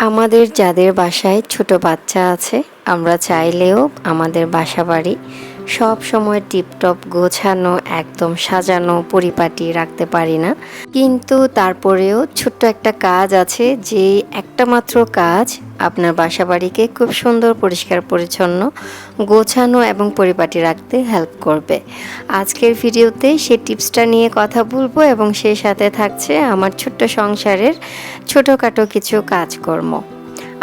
আমাদের যাদের বাসায় ছোট বাচ্চা আছে আমরা চাইলেও আমাদের বাসাবাড়ি সব সময় টিপটপ গোছানো একদম সাজানো পরিপাটি রাখতে পারি না, কিন্তু তারপরেও ছোট্ট একটা কাজ আছে যে একটা মাত্র কাজ আপনার বাসাবাড়িকে খুব সুন্দর পরিষ্কার পরিচ্ছন্ন গোছানো এবং পরিপাটি রাখতে হেল্প করবে। আজকের ভিডিওতে সেই টিপসটা নিয়ে কথা বলবো এবং সেই সাথে থাকছে আমার ছোট্ট সংসারের ছোটোখাটো কিছু কাজকর্ম।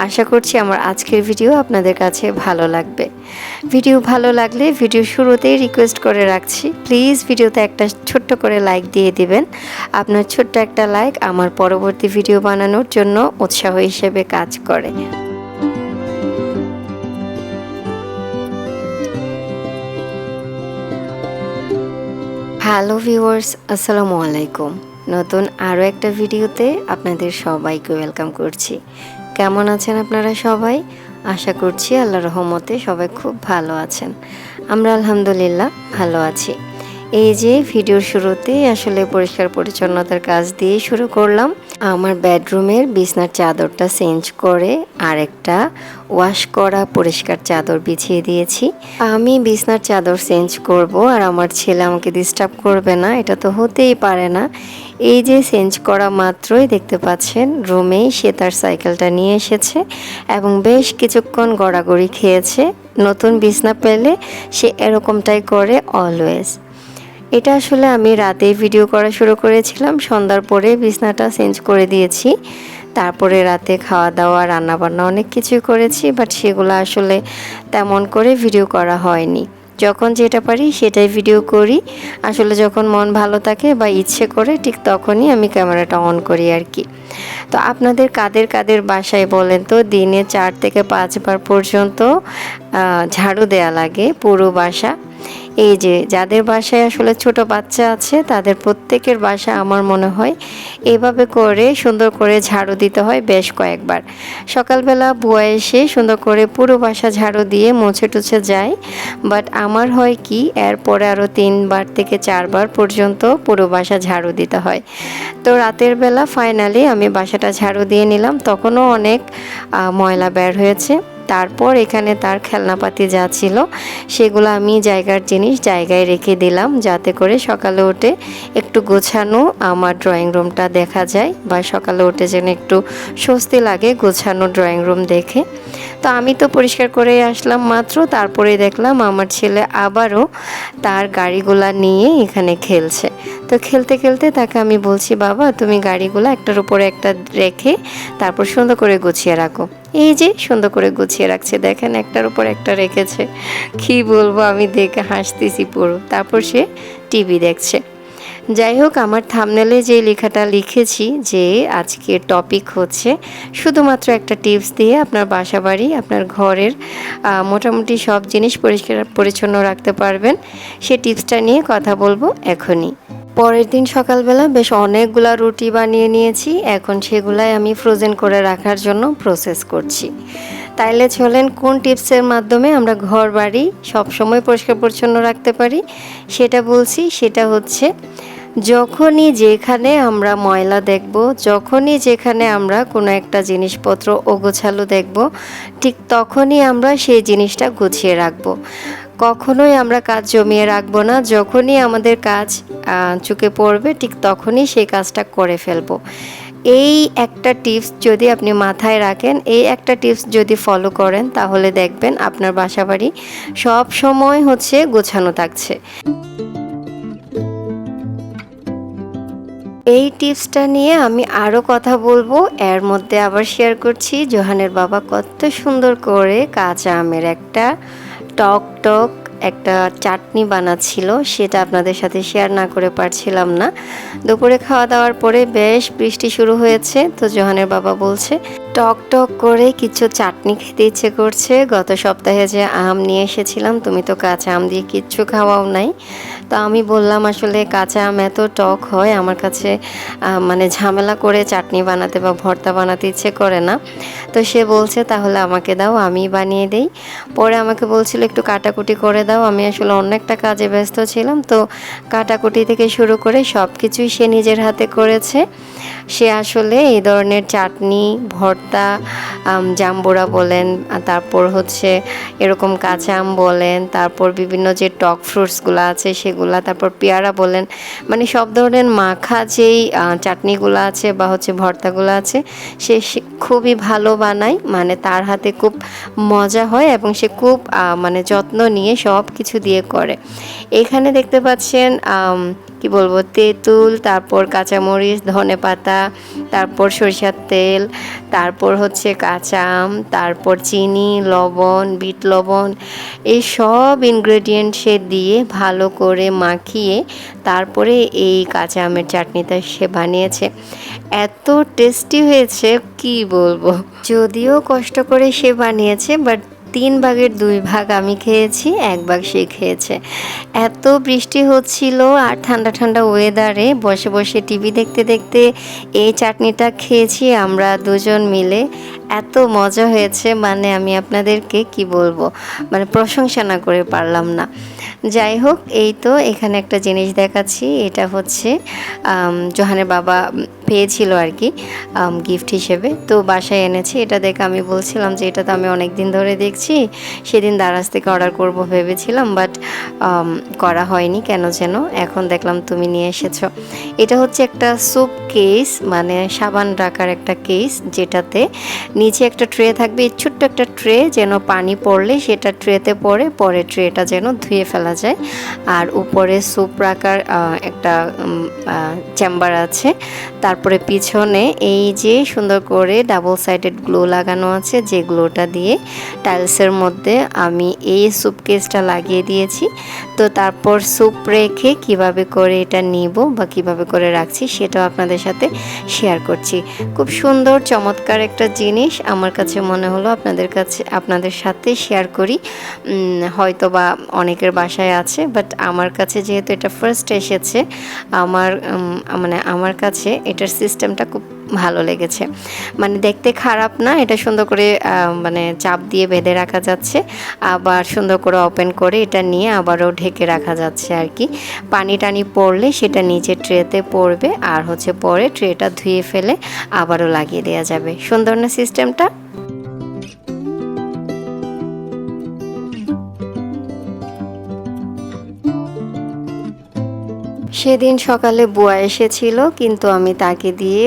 আশা করছি আমার আজকের ভিডিও আপনাদের কাছে ভালো লাগবে। ভিডিও ভালো লাগলে ভিডিও শুরুতেই রিকোয়েস্ট করে রাখছি, প্লিজ ভিডিওতে একটা ছোট্ট করে লাইক দিয়ে দিবেন। আপনার ছোট্ট একটা লাইক আমার পরবর্তী ভিডিও বানানোর জন্য উৎসাহ হিসেবে কাজ করে। হ্যালো ভিউয়ার্স, আসসালামু আলাইকুম। নতুন আরও একটা ভিডিওতে আপনাদের সবাইকে ওয়েলকাম করছি। কেমন আছেন আপনারা সবাই? আশা করছি আল্লাহর রহমতে সবাই খুব ভালো আছেন। আমরা আলহামদুলিল্লাহ ভালো আছি। এই যে ভিডিওর শুরুতেই আসলে পরিষ্কার পরিচ্ছন্নতার কাজ দিয়ে শুরু করলাম। আমার বেডরুমের বিছনার চাদরটা চেঞ্জ করে আরেকটা ওয়াশ করা পরিষ্কার চাদর বিছিয়ে দিয়েছি। আমি বিছনার চাদর চেঞ্জ করব আর আমার ছেলে আমাকে ডিস্টার্ব করবে না, এটা তো হতেই পারে না। এই যে চেঞ্জ করা মাত্রই দেখতে পাচ্ছেন রুমেই সে তার সাইকেলটা নিয়ে এসেছে এবং বেশ কিছুক্ষণ গড়াগড়ি খেয়েছে। নতুন বিছনা পেলে সে এরকমটাই করে অলওয়েজ। এটা আসলে আমি রাতেই ভিডিও করা শুরু করেছিলাম, সন্ধ্যার পরে বিছনাটা চেঞ্জ করে দিয়েছি। তারপরে রাতে খাওয়া দাওয়া রান্নাবান্না অনেক কিছুই করেছি, বাট সেগুলো আসলে তেমন করে ভিডিও করা হয়নি। যখন যেটা পারি সেটাই ভিডিও করি। আসলে যখন মন ভালো থাকে বা ইচ্ছে করে ঠিক তখনই আমি ক্যামেরাটা অন করি আর কি। তো আপনাদের কাদের কাদের বাসায় বলেন তো দিনে 4 থেকে 5 বার পর্যন্ত ঝাড়ু দেয়া লাগে পুরো বাসা? এই যে যাদের বাসায় আসলে ছোট বাচ্চা আছে তাদের প্রত্যেকের বাসা আমার মনে হয় এভাবে করে সুন্দর করে ঝাড়ু দিতে হয় বেশ কয়েকবার। সকালবেলা বুয়া এসে সুন্দর করে পুরো বাসা ঝাড়ু দিয়ে মুছে টুছে যায়, বাট আমার হয় কি এরপরে আরও 3 বার থেকে 4 বার পর্যন্ত পুরো বাসা ঝাড়ু দিতে হয়। তো রাতের বেলা ফাইনালি আমি বাসাটা ঝাড়ু দিয়ে নিলাম, তখনও অনেক ময়লা বের হয়েছে। তারপর এখানে তার খেলনাপাতি যা ছিল সেগুলো আমি জায়গার জিনিস জায়গায় রেখে দিলাম, যাতে করে সকালে উঠে একটু গোছানো আমার ড্রয়িং রুমটা দেখা যায় বা সকালে উঠে যেন একটু স্বস্তি লাগে গোছানো ড্রয়িং রুম দেখে। তো আমি তো পরিষ্কার করে আসলাম মাত্র, তারপরে দেখলাম আমার ছেলে আবারও তার গাড়িগুলা নিয়ে এখানে খেলছে। তো খেলতে খেলতে তাকে আমি বলছি, বাবা তুমি গাড়িগুলো একটার উপরে একটা রেখে তারপর সুন্দর করে গুছিয়ে রাখো। এই যে সুন্দর করে গুছিয়ে রাখছে, দেখেন একটার উপর একটা রেখেছে। কি বলবো, আমি দেখে হাসতেছি পুরো। তারপর সে টিভি দেখছে। যাই হোক, আমার থাম্বনেলে যে লেখাটা লিখেছি যে আজকের টপিক হচ্ছে শুধুমাত্র একটা টিপস দিয়ে আপনার বাসাবাড়ি আপনার ঘরের মোটামুটি সব জিনিস পরিষ্কার পরিচ্ছন্ন রাখতে পারবেন, সে টিপসটা নিয়ে কথা বলবো এখনই। পরের দিন সকালবেলা বেশ অনেকগুলা রুটি বানিয়ে নিয়েছি, এখন সেগুলাই আমি ফ্রোজেন করে রাখার জন্য প্রসেস করছি। তাইলে চলেন কোন টিপসের মাধ্যমে আমরা ঘর বাড়ি সবসময় পরিষ্কার পরিচ্ছন্ন রাখতে পারি সেটা বলছি। সেটা হচ্ছে যখনই যেখানে আমরা ময়লা দেখব, যখনই যেখানে আমরা কোনো একটা জিনিসপত্র অগোছালো দেখব, ঠিক তখনই আমরা সেই জিনিসটা গুছিয়ে রাখবো। কখনোই আমরা কাজ জমিয়ে রাখবো না, যখনই আমাদের কাজ চোখে পড়বে ঠিক তখনই সেই কাজটা করে ফেলবো। এই একটা টিপস যদি আপনি মাথায় রাখেন, এই একটা টিপস যদি ফলো করেন, তাহলে দেখবেন আপনার বাসাবাড়ি সব সময় হচ্ছে গোছানো থাকছে। এই টিপসটা নিয়ে আমি আরও কথা বলবো, এর মধ্যে আবার শেয়ার করছি জোহানের বাবা কত সুন্দর করে কাঁচা আমের একটা টক টক একটা চাটনি বানাচ্ছিল, সেটা আপনাদের সাথে শেয়ার না করে পারছিলাম না। দুপুরে খাওয়া দাওয়ার পরে বেশ বৃষ্টি শুরু হয়েছে, তো জোহানের বাবা বলছে টক টক করে কিছু চাটনি খেতে ইচ্ছে করছে। গত সপ্তাহে যে আম নিয়ে এসেছিলাম তুমি তো কাঁচা আম দিয়ে কিচ্ছু খাওয়াও নাই। তো আমি বললাম আসলে কাঁচা আম এত টক হয় আমার কাছে মানে ঝামেলা করে চাটনি বানাতে বা ভর্তা বানাতে ইচ্ছে করে না। তো সে বলছে তাহলে আমাকে দাও, আমি বানিয়ে দেই। পরে আমাকে বলছিল একটু কাটাকুটি করে দাও, আমি আসলে অন্য একটা কাজে ব্যস্ত ছিলাম। তো কাটাকুটি থেকে শুরু করে সব কিছুই সে নিজের হাতে করেছে। সে আসলে এই ধরনের চাটনি ভর্তা পাতা, জাম্বুরা বলেন, তারপর হচ্ছে এরকম কাঁচা আম বলেন, তারপর বিভিন্ন যে টক ফ্রুটসগুলো আছে সেগুলা, তারপর পেয়ারা বলেন, মানে সব ধরনের মাখা যেই চাটনিগুলো আছে বা হচ্ছে ভর্তাগুলো আছে সে খুবই ভালো বানায়, মানে তার হাতে খুব মজা হয় এবং সে খুব মানে যত্ন নিয়ে সব কিছু দিয়ে করে। এখানে দেখতে পাচ্ছেন কি বলবো, তেঁতুল, তারপর কাঁচামরিচ, ধনেপাতা, তারপর সরিষার তেল, তারপর হচ্ছে কাঁচা আম, তারপর চিনি, লবণ, বিট লবণ, এই সব ইনগ্রেডিয়েন্ট সে দিয়ে ভালো করে মাখিয়ে তারপরে এই কাঁচা আমের চাটনিটা সে বানিয়েছে। এত টেস্টি হয়েছে কি বলবো। যদিও কষ্ট করে সে বানিয়েছে, বাট 3 ভাগের 2 ভাগ আমি খেয়েছি, 1 ভাগ সে খেয়েছে। এত বৃষ্টি হচ্ছিল আর ঠান্ডা ঠান্ডা ওয়েদারে বসে বসে টিভি দেখতে দেখতে এই চাটনিটা খেয়েছি আমরা দুজন মিলে। এত মজা হয়েছে, মানে আমি আপনাদেরকে কি বলবো, মানে প্রশংসা না করে পারলাম না। যাই হোক, এই তো এখানে একটা জিনিস দেখাচ্ছি, এটা হচ্ছে জোহানের বাবা পেয়েছিল আর কি গিফট হিসেবে, তো বাসায় এনেছি। এটা দেখে আমি বলছিলাম যে এটা তো আমি অনেক দিন ধরে দেখছি, সেদিন দারাজ থেকে অর্ডার করব ভেবেছিলাম, বাট করা হয়নি কেন যেন, এখন দেখলাম তুমি নিয়ে এসেছো। এটা হচ্ছে একটা স্যুপ কেস, মানে সাবান রাখার একটা কেস, যেটাতে নিচে একটা ট্রে থাকবে, ছোট্ট একটা ট্রে, যেন পানি পড়লে সেটা ট্রেতে পড়ে, পরে ট্রেটা যেন ধুয়ে ফেলা যায়। আর উপরে স্যুপ রাখার একটা চেম্বার আছে। তারপরে পিছনে এই যে সুন্দর করে ডাবল সাইডেড গ্লো লাগানো আছে, যে গ্লোটা দিয়ে টাইলসের মধ্যে আমি এই স্যুপ কেসটা লাগিয়ে দিয়েছি। তো তারপর স্যুপ রেখে কিভাবে করে এটা নিব বা কিভাবে করে রাখছি সেটাও আপনাদের সাথে শেয়ার করছি। খুব সুন্দর চমৎকার একটা জিনিস, আমার কাছে মনে হলো আপনাদের সাথে শেয়ার করি। হয়তো বা অনেকের বাসায় আছে, বাট আমার কাছে যেহেতু এটা ফার্স্ট এসেছে, আমার কাছে এটার সিস্টেমটা খুব ভালো লেগেছে। মানে দেখতে খারাপ না, এটা সুন্দর করে মানে চাপ দিয়ে বেঁধে রাখা যাচ্ছে, আবার সুন্দর করে ওপেন করে এটা নিয়ে আবারও ঢেকে রাখা যাচ্ছে আর কি। পানি টানি পড়লে সেটা নিচে ট্রেতে পড়বে, আর হচ্ছে পরে ট্রেটা ধুয়ে ফেলে আবারও লাগিয়ে দেওয়া যাবে। সুন্দর না সিস্টেমটা? সেদিন সকালে বুয়া এসেছিল, কিন্তু আমি তাকে দিয়ে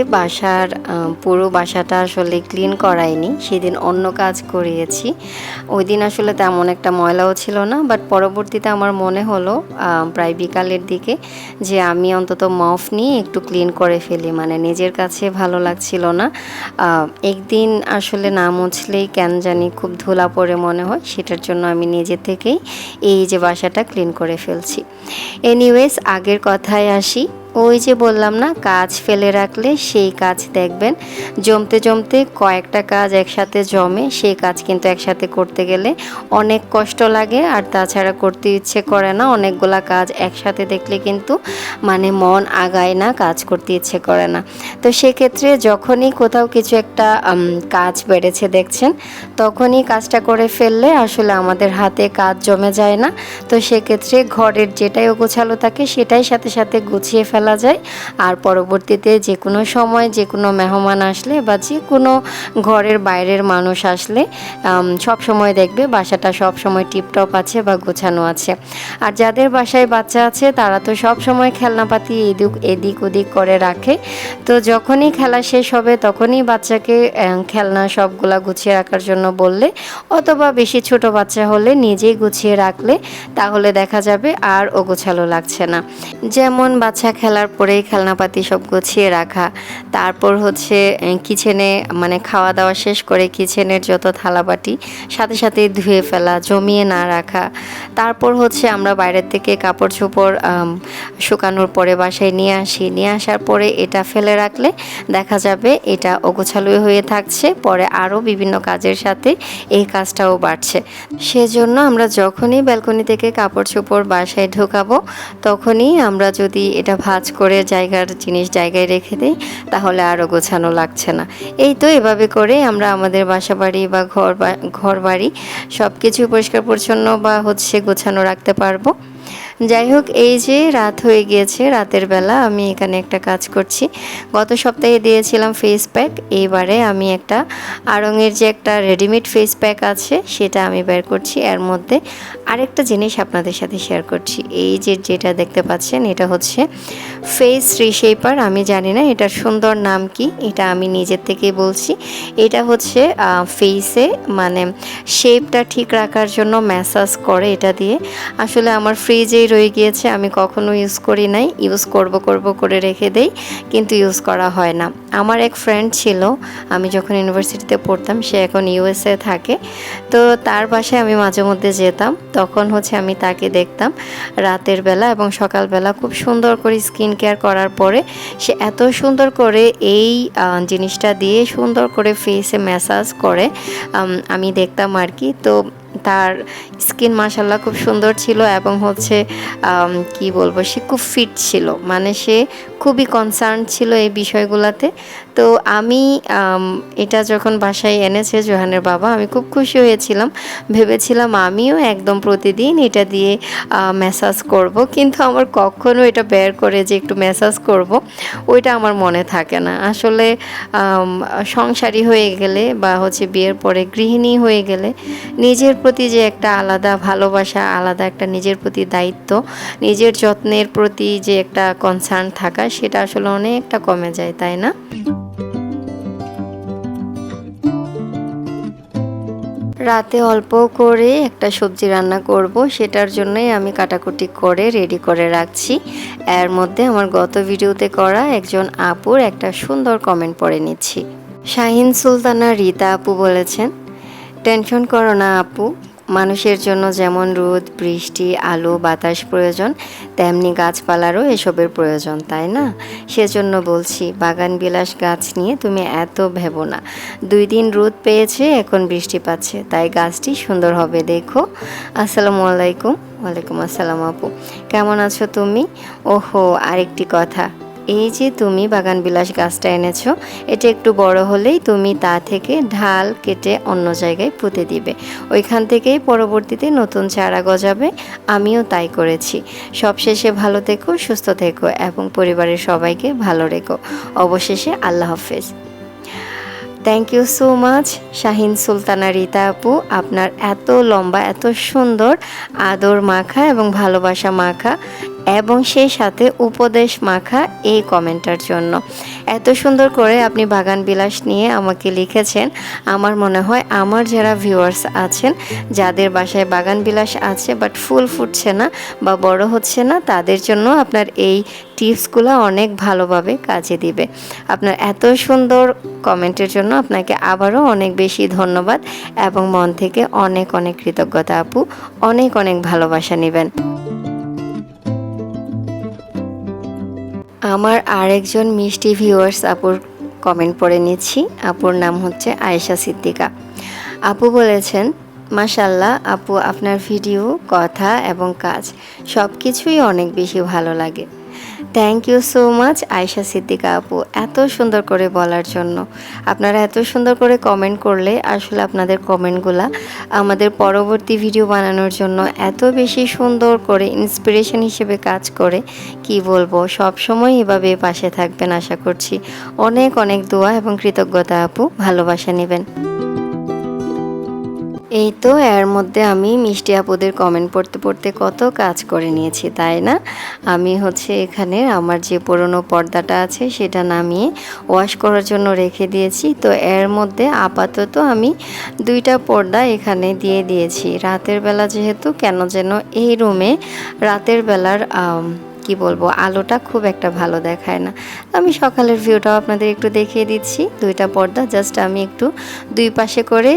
পুরো বাসাটা আসলে ক্লিন করাইনি, সেদিন অন্য কাজ করিয়েছি। ওই দিন আসলে তেমন একটা ময়লাও ছিল না, বাট পরবর্তীতে আমার মনে হলো প্রায় বিকালের দিকে যে আমি অন্তত মফ নিয়ে একটু ক্লিন করে ফেলি, মানে নিজের কাছে ভালো লাগছিল না। একদিন আসলে না মুছলেই কেন জানি খুব ধুলা পড়ে মনে হয়, সেটার জন্য আমি নিজে থেকেই এই যে বাসাটা ক্লিন করে ফেলছি। এনিওয়েজ, আগের কথায় আসি। ওই যে বললাম না, কাজ ফেলে রাখলে সেই কাজ দেখবেন জমতে জমতে কয়েকটা কাজ একসাথে জমে, সেই কাজ কিন্তু একসাথে করতে গেলে অনেক কষ্ট লাগে, আর তাছাড়া করতে ইচ্ছে করে না। অনেকগুলা কাজ একসাথে দেখলে কিন্তু মানে মন আগায় না, কাজ করতে ইচ্ছে করে না। তো সেক্ষেত্রে যখনই কোথাও কিছু একটা কাজ বেড়েছে দেখছেন, তখনই কাজটা করে ফেললে আসলে আমাদের হাতে কাজ জমে যায় না। তো সেক্ষেত্রে ঘরের যেটাই গোছালো থাকে সেটাই সাথে সাথে গুছিয়ে ফেলা যায়, আর পরবর্তীতে যে কোনো সময় যে কোনো মেহমান আসলে বা যে কোনো ঘরের বাইরের মানুষ আসলে সব সময় দেখবে বাসাটা সব সময় টিপটপ আছে বা গোছানো আছে। আর যাদের বাসায় বাচ্চা আছে তারা তো সব সময় খেলনাপাতি এদিক ওদিক করে রাখে, তো যখনই খেলা শেষ হবে তখনই বাচ্চাকে খেলনা সবগুলা গুছিয়ে রাখার জন্য বললে, অথবা বেশি ছোট বাচ্চা হলে নিজেই গুছিয়ে রাখলে তাহলে দেখা যাবে আর অগোছালো লাগছে না। যেমন বাচ্চা খেলার পরেই খেলনাপাতি সব গুছিয়ে রাখা, তারপর হচ্ছে কিচেনে মানে খাওয়া দাওয়া শেষ করে কিচেনের যত থালাবাটি সাথে সাথে ধুয়ে ফেলা, জমিয়ে না রাখা। তারপর হচ্ছে আমরা বাইরের থেকে কাপড় চোপড় শুকানোর পরে বাসায় নিয়ে আসি, নিয়ে আসার পরে এটা ফেলে রাখলে দেখা যাবে এটা অগোছালো হয়ে থাকছে, পরে আরও বিভিন্ন কাজের সাথে এই কাজটাও বাড়ছে। সেজন্য আমরা যখনই ব্যালকনি থেকে কাপড় চোপড় বাসায় ঢোকাবো তখনই আমরা যদি এটা ভাঁজ করে জায়গার জিনিস জায়গায় রেখে দিই তাহলে আরও গোছানো লাগছে না। এই তো এভাবে করে আমরা আমাদের বাসা বাড়ি বা ঘর বাড়ি সব কিছু পরিষ্কার পরিচ্ছন্ন বা হচ্ছে গোছানো রাখতে পারবো। যাই হোক, এই যে রাত হয়ে গিয়েছে, রাতের বেলা আমি এখানে একটা কাজ করছি। গত সপ্তাহে দিয়েছিলাম ফেস প্যাক, এইবারে আমি একটা আড়ংয়ের যে একটা রেডিমেড ফেস প্যাক আছে সেটা আমি বের করছি। এর মধ্যে আরেকটা জিনিস আপনাদের সাথে শেয়ার করছি। এই যে যেটা দেখতে পাচ্ছেন এটা হচ্ছে ফেস রিশেপার। আমি জানি না এটার সুন্দর নাম কি, এটা আমি নিজের থেকেই বলছি। এটা হচ্ছে ফেসে মানে শেপটা ঠিক রাখার জন্য ম্যাসাজ করে এটা দিয়ে। আসলে আমার ফ্রিজেই রয়ে গিয়েছে, আমি কখনো ইউজ করি নাই, ইউজ করব করে রেখে দেই, কিন্তু ইউজ করা হয় না। আমার এক ফ্রেন্ড ছিল, আমি যখন ইউনিভার্সিটিতে পড়তাম, সে এখন ইউএসএ থাকে, তো তার বাসায় আমি মাঝে মধ্যে যেতাম, তখন হচ্ছে আমি তাকে দেখতাম রাতের বেলা এবং সকালবেলা খুব সুন্দর করে স্কিন কেয়ার করার পরে সে এত সুন্দর করে এই জিনিসটা দিয়ে সুন্দর করে ফেসে ম্যাসাজ করে আমি দেখতাম আর কি। তো তার স্কিন মাশাল্লাহ খুব সুন্দর ছিল এবং হচ্ছে কি বলবো, সে খুব ফিট ছিল, মানে সে খুবই কনসার্ন ছিল এই বিষয়গুলোতে। তো আমি এটা যখন বাসায় এনেছে জোহানের বাবা, আমি খুব খুশি হয়েছিলাম, ভেবেছিলাম আমিও একদম প্রতিদিন এটা দিয়ে ম্যাসাজ করব, কিন্তু আমার কখনো এটা বের করে যে একটু ম্যাসাজ করব ওইটা আমার মনে থাকে না। আসলে সংসারী হয়ে গেলে বা হচ্ছে বিয়ের পরে গৃহিণী হয়ে গেলে নিজের প্রতি যে একটা আলাদা ভালোবাসা, আলাদা একটা নিজের প্রতি দায়িত্ব, নিজের যত্নের প্রতি যে একটা কনসার্ন থাকা, সেটা আসলে অনেকটা কমে যায়, তাই না? রাতে অল্প করে একটা সবজি রান্না করব, সেটার জন্যই আমি কাটাকুটি করে রেডি করে রাখছি। এর মধ্যে আমার গত ভিডিওতে করা একজন আপুর একটা সুন্দর কমেন্ট পড়ে নিচ্ছি। শাহিন সুলতানা রীতা আপু বলেছেন, টেনশন করো না আপু, মানুষের জন্য যেমন রোদ বৃষ্টি আলো বাতাস প্রয়োজন, তেমনি গাছপালারও এসবের প্রয়োজন, তাই না? সেজন্য বলছি, বাগান বিলাস গাছ নিয়ে তুমি এত ভেবো না। 2 দিন রোদ পেয়েছে, এখন বৃষ্টি পাচ্ছে, তাই গাছটি সুন্দর হবে, দেখো। আসসালামু আলাইকুম। ওয়ালাইকুম আসসালাম আপু, কেমন আছো তুমি? ওহো, আরেকটি কথা, এই যে তুমি বাগান বিলাস গাছটা এনেছো, এটা একটু বড় হলেই তুমি তা থেকে ঢাল কেটে অন্য জায়গায় পুঁতে দিবে, ওইখান থেকেই পরবর্তীতে নতুন চারা গজাবে। আমিও তাই করেছি। সবশেষে ভালো থেকো, সুস্থ থেকো এবং পরিবারের সবাইকে ভালো রেখো। অবশেষে আল্লাহ হাফেজ। Thank you so much Shahin Sultana Rita আপু, আপনার এত লম্বা এত সুন্দর আদর মাখা এবং ভালোবাসা মাখা এবং সেই সাথে উপদেশ মাখা এই কমেন্টার জন্য। এত সুন্দর করে আপনি বাগান বিলাস নিয়ে আমাকে লিখেছেন। আমার মনে হয় আমার যারা ভিউয়ার্স আছেন, যাদের বাসায় বাগান বিলাস আছে বাট ফুল ফুটছে না বা বড় হচ্ছে না, তাদের জন্য আপনার এই টিপসগুলো অনেক ভালোভাবে কাজে দিবে। আপনার এত সুন্দর কমেন্টের জন্য আপনাকে আবারও অনেক বেশি ধন্যবাদ এবং মন থেকে অনেক অনেক কৃতজ্ঞতা আপু। অনেক অনেক ভালোবাসা নেবেন। আমার আরেকজন মিষ্টি ভিউয়ার্স আপুর কমেন্ট পড়ে নিচ্ছি। আপুর নাম হচ্ছে আয়েশা সিদ্দিকা। আপু বলেছেন, মাশাল্লাহ আপু, আপনার ভিডিও কথা এবং কাজ সব কিছুই অনেক বেশি ভালো লাগে। Thank you so much Ayesha Siddika আপু, এত সুন্দর করে বলার জন্য। আপনারা এত সুন্দর করে কমেন্ট করলে আসলে আপনাদের কমেন্টগুলা আমাদের পরবর্তী ভিডিও বানানোর জন্য এত বেশি সুন্দর করে ইন্সপিরেশন হিসেবে কাজ করে, কি বলবো। সব সময় এভাবে পাশে থাকবেন আশা করছি। অনেক অনেক দোয়া এবং কৃতজ্ঞতা আপু, ভালোবাসা নেবেন। এই তো এর মধ্যে আমি মিষ্টি আপুদের কমেন্ট পড়তে পড়তে কত কাজ করে নিয়েছি, তাই না? আমি হচ্ছে এখানে আমার যে পুরনো পর্দাটা আছে সেটা নামিয়ে ওয়াশ করার জন্য রেখে দিয়েছি। তো এর মধ্যে আপাতত আমি 2টা পর্দা এখানে দিয়ে দিয়েছি। রাতের বেলা যেহেতু কেন যেন এই রুমে রাতের বেলার কি বলবো, আলোটা খুব একটা ভালো দেখায় না। আমি সকালের ভিউটাও আপনাদের একটু দেখিয়ে দিচ্ছি। 2টা পর্দা জাস্ট আমি একটু 2 পাশে করে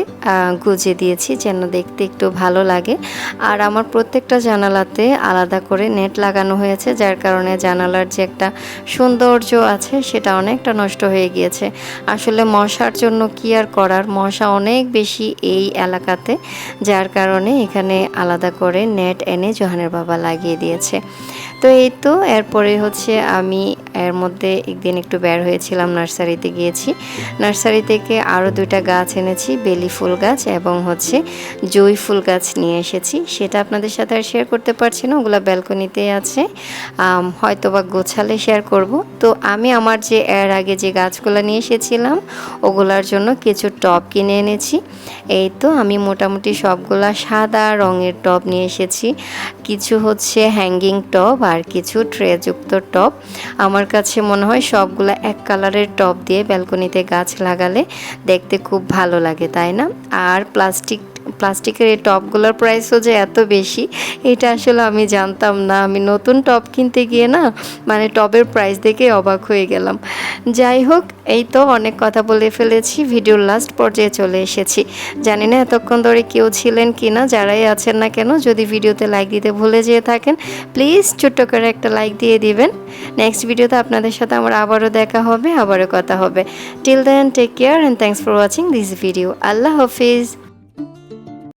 গুজে দিয়েছি যেন দেখতে একটু ভালো লাগে। আর আমার প্রত্যেকটা জানালাতে আলাদা করে নেট লাগানো হয়েছে, যার কারণে জানালার যে একটা সৌন্দর্য আছে সেটা অনেকটা নষ্ট হয়ে গিয়েছে। আসলে মশার জন্য কি আর করার, মশা অনেক বেশি এই এলাকাতে, যার কারণে এখানে আলাদা করে নেট এনে জোহানের বাবা লাগিয়ে দিয়েছে। তো এই তো এরপরে হচ্ছে আমি এর মধ্যে একদিন একটু বের হয়েছিলাম, নার্সারিতে গিয়েছি। নার্সারি থেকে আরও 2টা গাছ এনেছি, বেলি ফুল গাছ এবং হচ্ছে জুঁই ফুল গাছ নিয়ে এসেছি। সেটা আপনাদের সাথে আর শেয়ার করতে পারছি না, ওগুলো ব্যালকনিতে আছে, হয়তো বা গোছালে শেয়ার করব। তো আমি আমার যে এর আগে যে গাছগুলো নিয়ে এসেছিলাম ওগুলার জন্য কিছু টব কিনে এনেছি। এই তো আমি মোটামুটি সবগুলা সাদা রঙের টব নিয়ে এসেছি, কিছু হচ্ছে হ্যাঙ্গিং টব আর কিছু ট্রেযুক্ত টব। আমার কাছে মনে হয় সবগুলা এক কালারের টব দিয়ে ব্যালকনিতে গাছ লাগালে দেখতে খুব ভালো লাগে, তাই না? আর প্লাস্টিকের এই টবগুলোর প্রাইসও যে এত বেশি, এটা আসলে আমি জানতাম না। আমি নতুন টব কিনতে গিয়ে না মানে টবের প্রাইস দেখে অবাক হয়ে গেলাম। যাই হোক, এই তো অনেক কথা বলে ফেলেছি, ভিডিওর লাস্ট পর্যায়ে চলে এসেছি। জানি না এতক্ষণ ধরে কেউ ছিলেন কি না, যারাই আছেন না কেন, যদি ভিডিওতে লাইক দিতে ভুলে যেয়ে থাকেন প্লিজ ছোট্ট করে একটা লাইক দিয়ে দিবেন। নেক্সট ভিডিওতে আপনাদের সাথে আমার আবারও দেখা হবে, আবারও কথা হবে। Till then take care and thanks for watching this video. Allah Hafiz.